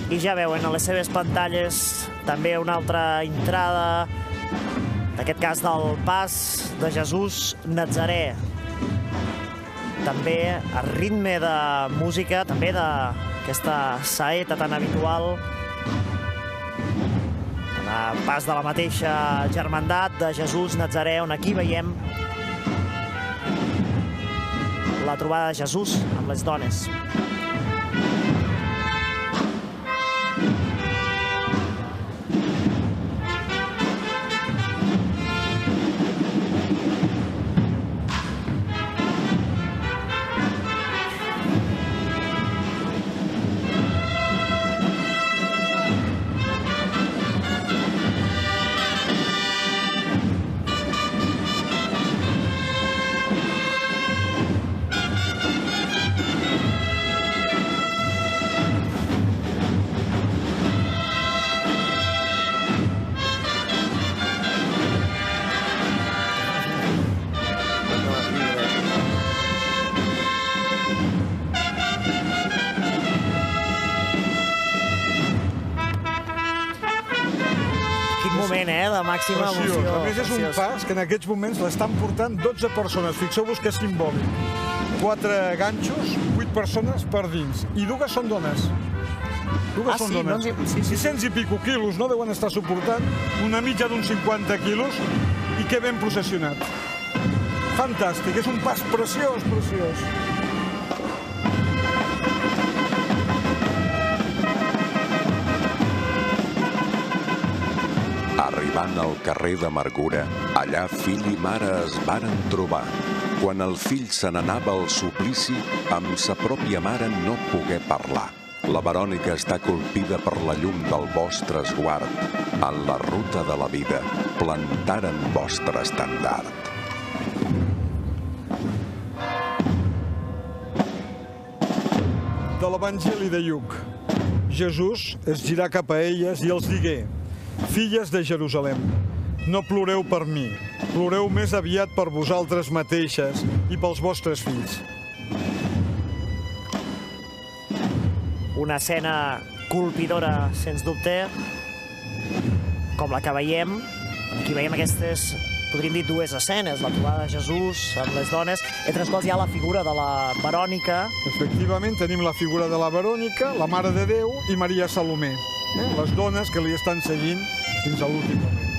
I ja veuen a les seves pantalles també una altra entrada, en aquest cas del pas de Jesús Nazarè. També a ritme de música, també d'aquesta saeta tan habitual, el pas de la mateixa germandat de Jesús Nazarè, on aquí veiem la trobada de Jesús amb les dones. De màxima emoció. A més, és un pas que en aquests moments l'estan portant 12 persones. Fixeu-vos que és simbòlic. 4 ganxos, 8 persones per dins. I dues són dones. Dues són dones. 600 i pico quilos, no deuen estar suportant. Una mitja d'uns 50 quilos. I que ben processionat. Fantàstic, és un pas preciós, preciós. Arribant al carrer d'Amargura, allà fill i mare es varen trobar. Quan el fill se n'anava al suplici, amb sa pròpia mare no pogué parlar. La Verònica està colpida per la llum del vostre esguard. En la ruta de la vida plantaren vostre estendard. De l'Evangeli de Lluc. Jesús es girà cap a elles i els digué: Filles de Jerusalem, no ploreu per mi, ploreu més aviat per vosaltres mateixes i pels vostres fills. Una escena colpidora, sens dubte, com la que veiem. Aquí veiem aquestes, podríem dir, dues escenes, la trobada de Jesús amb les dones, entre les quals hi ha la figura de la Verònica. Efectivament, tenim la figura de la Verònica, la Mare de Déu i Maria Salomé. Les dones que li estan seguint fins a l'últim moment.